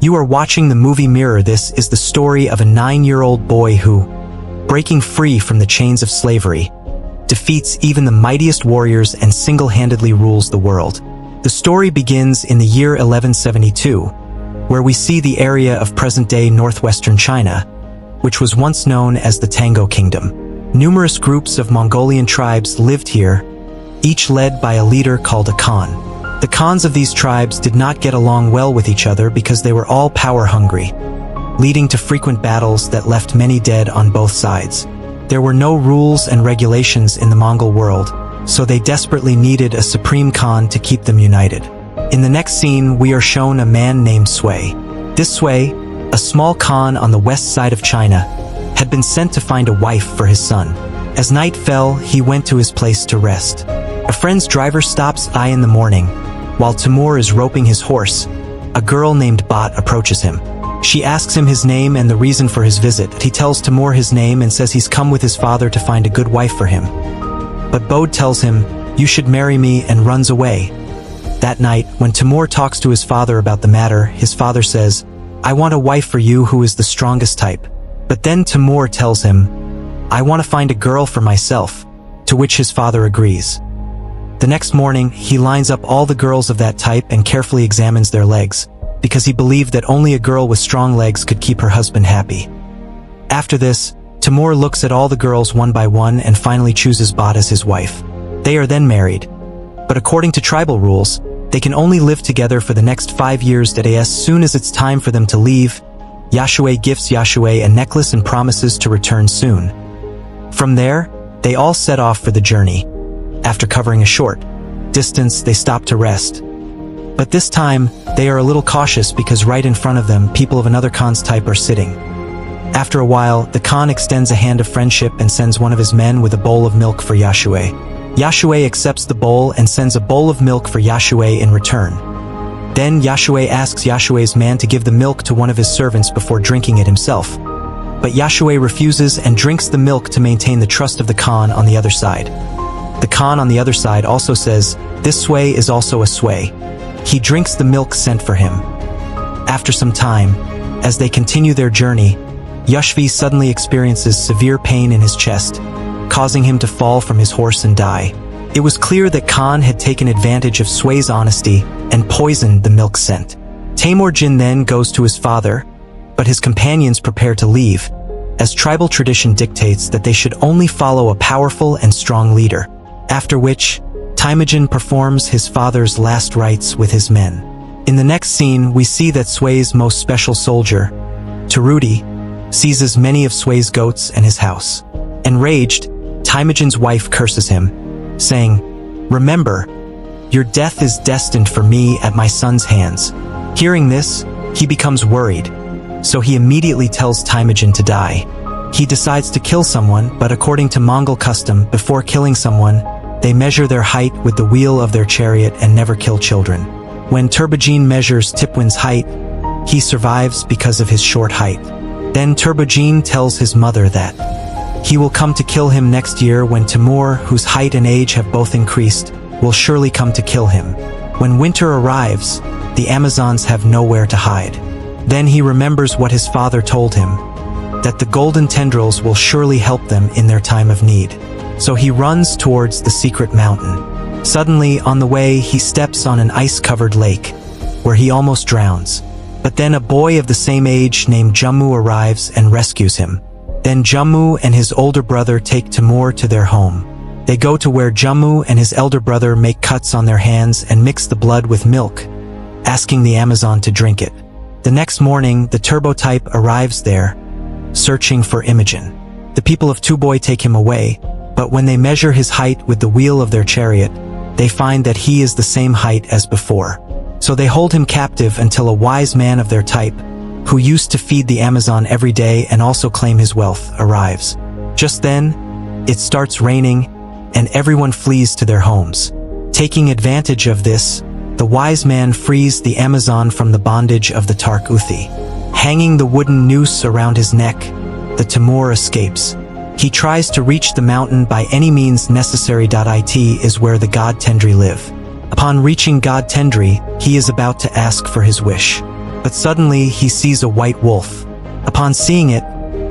You are watching the movie Mirror. This is the story of a 9-year-old boy who, breaking free from the chains of slavery, defeats even the mightiest warriors and single-handedly rules the world. The story begins in the year 1172, where we see the area of present-day northwestern China, which was once known as the Tango Kingdom. Numerous groups of Mongolian tribes lived here, each led by a leader called a Khan. The Khans of these tribes did not get along well with each other because they were all power-hungry, leading to frequent battles that left many dead on both sides. There were no rules and regulations in the Mongol world, so they desperately needed a supreme Khan to keep them united. In the next scene, we are shown a man named Sui. This Sui, a small Khan on the west side of China, had been sent to find a wife for his son. As night fell, he went to his place to rest. A friend's driver stops by in the morning. While Timur is roping his horse, a girl named Bat approaches him. She asks him his name and the reason for his visit. He tells Timur his name and says he's come with his father to find a good wife for him. But Bode tells him, "You should marry me," and runs away. That night, when Timur talks to his father about the matter, his father says, "I want a wife for you who is the strongest type." But then Timur tells him, "I want to find a girl for myself," to which his father agrees. The next morning, he lines up all the girls of that type and carefully examines their legs, because he believed that only a girl with strong legs could keep her husband happy. After this, Timur looks at all the girls one by one and finally chooses Bat as his wife. They are then married. But according to tribal rules, they can only live together for the next 5 years. As soon as it's time for them to leave, Yashue gifts Yashue a necklace and promises to return soon. From there, they all set off for the journey. After covering a short distance, they stop to rest. But this time, they are a little cautious because right in front of them, people of another Khan's type are sitting. After a while, the Khan extends a hand of friendship and sends one of his men with a bowl of milk for Yashue. Yashue accepts the bowl and sends a bowl of milk for Yashue in return. Then Yashue asks Yashue's man to give the milk to one of his servants before drinking it himself. But Yashue refuses and drinks the milk to maintain the trust of the Khan on the other side. The Khan on the other side also says, "This Sui is also a Sui." He drinks the milk sent for him. After some time, as they continue their journey, Yashvi suddenly experiences severe pain in his chest, causing him to fall from his horse and die. It was clear that Khan had taken advantage of Sui's honesty and poisoned the milk sent. Temujin then goes to his father, but his companions prepare to leave, as tribal tradition dictates that they should only follow a powerful and strong leader. After which, Temujin performs his father's last rites with his men. In the next scene, we see that Sui's most special soldier, Taruti, seizes many of Sui's goats and his house. Enraged, Temujin's wife curses him, saying, "Remember, your death is destined for me at my son's hands." Hearing this, he becomes worried, so he immediately tells Temujin to die. He decides to kill someone, but according to Mongol custom, before killing someone, they measure their height with the wheel of their chariot and never kill children. When Turbojin measures Tipwin's height, he survives because of his short height. Then Turbojin tells his mother that he will come to kill him next year when Timur, whose height and age have both increased, will surely come to kill him. When winter arrives, the Amazons have nowhere to hide. Then he remembers what his father told him, that the golden tendrils will surely help them in their time of need. So he runs towards the secret mountain. Suddenly, on the way, he steps on an ice-covered lake, where he almost drowns. But then a boy of the same age named Jummu arrives and rescues him. Then Jummu and his older brother take Timur to their home. They go to where Jummu and his elder brother make cuts on their hands and mix the blood with milk, asking the Amazon to drink it. The next morning, the turbo type arrives there, searching for Imogen. The people of Tuboy take him away, but when they measure his height with the wheel of their chariot, they find that he is the same height as before. So they hold him captive until a wise man of their type, who used to feed the Amazon every day and also claim his wealth, arrives. Just then, it starts raining, and everyone flees to their homes. Taking advantage of this, the wise man frees the Amazon from the bondage of the Tarkuthi. Hanging the wooden noose around his neck, the Timur escapes. He tries to reach the mountain by any means necessary. It is where the god Tendri live. Upon reaching god Tendri, he is about to ask for his wish. But suddenly he sees a white wolf. Upon seeing it,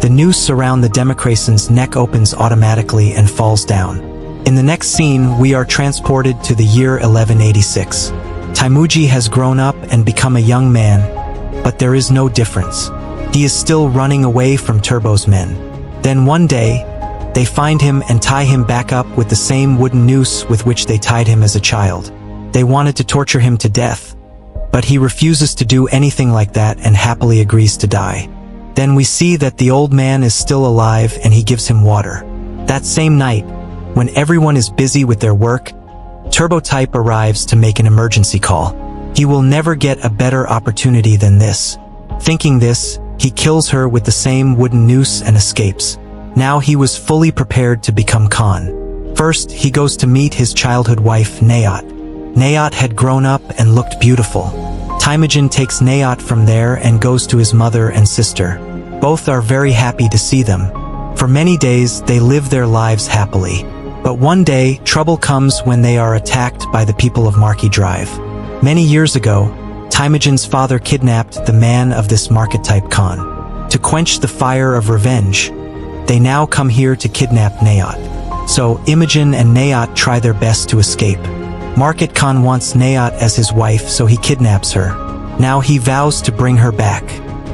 the noose around the Democracen's neck opens automatically and falls down. In the next scene, we are transported to the year 1186. Taimuji has grown up and become a young man, but there is no difference. He is still running away from Turbo's men. Then one day, they find him and tie him back up with the same wooden noose with which they tied him as a child. They wanted to torture him to death, but he refuses to do anything like that and happily agrees to die. Then we see that the old man is still alive and he gives him water. That same night, when everyone is busy with their work, Turbo Type arrives to make an emergency call. He will never get a better opportunity than this. Thinking this, he kills her with the same wooden noose and escapes. Now he was fully prepared to become Khan. First, he goes to meet his childhood wife, Nayot. Nayot had grown up and looked beautiful. Temujin takes Nayot from there and goes to his mother and sister. Both are very happy to see them. For many days, they live their lives happily. But one day, trouble comes when they are attacked by the people of Marquee Drive. Many years ago, Temujin's father kidnapped the man of this market-type Khan. To quench the fire of revenge, they now come here to kidnap Nayot. So Imogen and Nayot try their best to escape. Market Khan wants Nayot as his wife, so he kidnaps her. Now he vows to bring her back.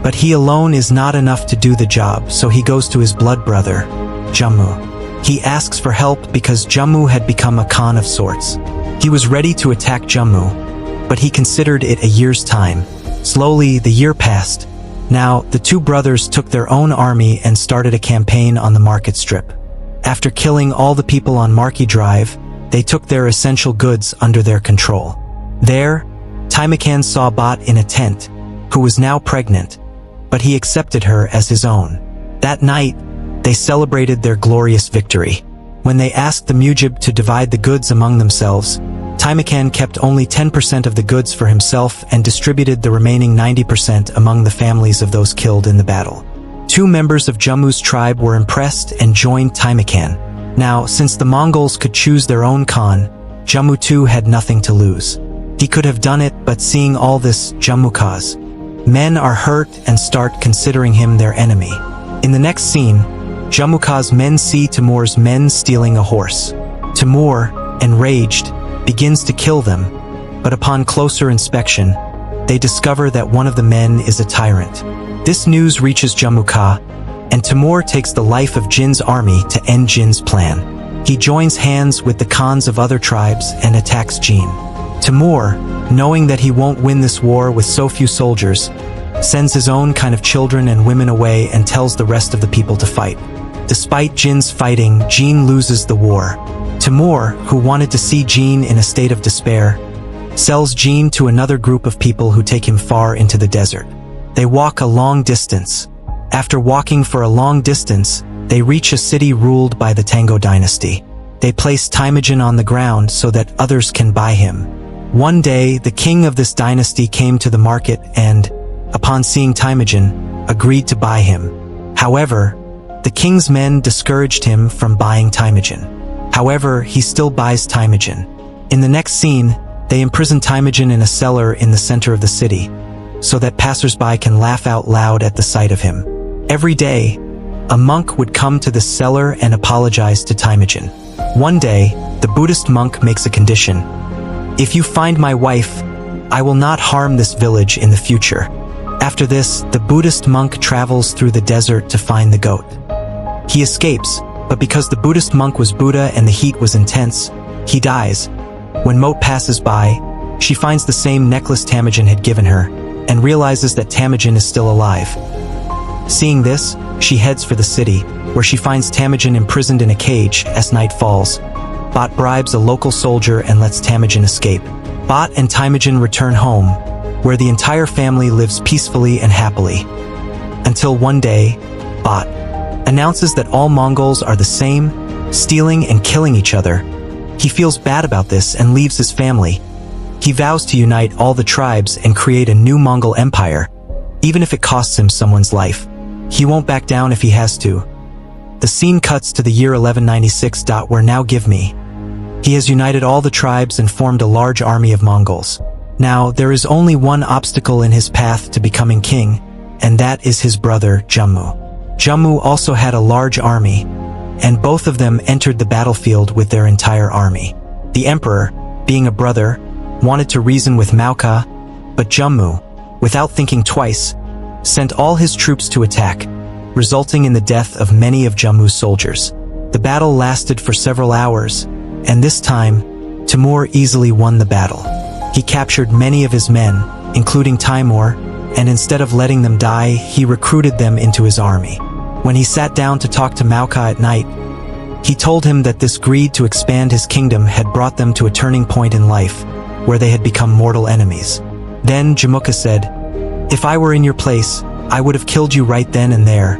But he alone is not enough to do the job, so he goes to his blood brother, Jummu. He asks for help because Jummu had become a Khan of sorts. He was ready to attack Jummu, but he considered it a year's time. Slowly, the year passed. Now, the two brothers took their own army and started a campaign on the market strip. After killing all the people on Marquee Drive, they took their essential goods under their control. There, Taimakan saw Bot in a tent, who was now pregnant, but he accepted her as his own. That night, they celebrated their glorious victory. When they asked the Mujib to divide the goods among themselves, Taimakan kept only 10% of the goods for himself and distributed the remaining 90% among the families of those killed in the battle. Two members of Jummu's tribe were impressed and joined Taimakan. Now, since the Mongols could choose their own Khan, Jummu too had nothing to lose. He could have done it, but seeing all this, Jummuka's men are hurt and start considering him their enemy. In the next scene, Jummuka's men see Timur's men stealing a horse. Timur, enraged, begins to kill them, but upon closer inspection, they discover that one of the men is a tyrant. This news reaches Jummuka, and Timur takes the life of Jin's army to end Jin's plan. He joins hands with the Khans of other tribes and attacks Jin. Timur, knowing that he won't win this war with so few soldiers, sends his own kind of children and women away and tells the rest of the people to fight. Despite Jin's fighting, Jin loses the war. Timur, who wanted to see Jin in a state of despair, sells Jin to another group of people who take him far into the desert. They walk a long distance. After walking for a long distance, they reach a city ruled by the Tango dynasty. They place Temujin on the ground so that others can buy him. One day, the king of this dynasty came to the market and, upon seeing Temujin, agreed to buy him. However, the king's men discouraged him from buying Temujin. However, he still buys Temujin. In the next scene, they imprison Temujin in a cellar in the center of the city, so that passersby can laugh out loud at the sight of him. Every day, a monk would come to the cellar and apologize to Temujin. One day, the Buddhist monk makes a condition. If you find my wife, I will not harm this village in the future. After this, the Buddhist monk travels through the desert to find the goat. He escapes, but because the Buddhist monk was Buddha and the heat was intense, he dies. When Moat passes by, she finds the same necklace Temujin had given her, and realizes that Temujin is still alive. Seeing this, she heads for the city, where she finds Temujin imprisoned in a cage. As night falls, Bot bribes a local soldier and lets Temujin escape. Bot and Temujin return home, where the entire family lives peacefully and happily. Until one day, Bot announces that all Mongols are the same, stealing and killing each other. He feels bad about this and leaves his family. He vows to unite all the tribes and create a new Mongol empire, even if it costs him someone's life. He won't back down if he has to. The scene cuts to the year 1196. Where now Give Me. He has united all the tribes and formed a large army of Mongols. Now, there is only one obstacle in his path to becoming king, and that is his brother Jummu. Jummu also had a large army, and both of them entered the battlefield with their entire army. The emperor, being a brother, wanted to reason with Mauka, but Jummu, without thinking twice, sent all his troops to attack, resulting in the death of many of Jummu's soldiers. The battle lasted for several hours, and this time, Timur easily won the battle. He captured many of his men, including Timur, and instead of letting them die, he recruited them into his army. When he sat down to talk to Mauka at night, he told him that this greed to expand his kingdom had brought them to a turning point in life, where they had become mortal enemies. Then Jamuka said, "If I were in your place, I would have killed you right then and there."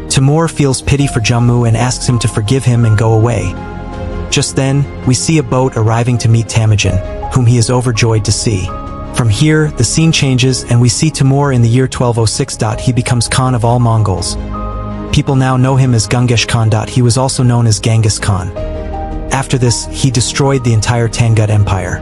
Timur feels pity for Jummu and asks him to forgive him and go away. Just then, we see a boat arriving to meet Temujin, whom he is overjoyed to see. From here, the scene changes and we see Timur in the year 1206. He becomes Khan of all Mongols. People now know him as Genghis Khan. He was also known as Genghis Khan. After this, he destroyed the entire Tangut Empire.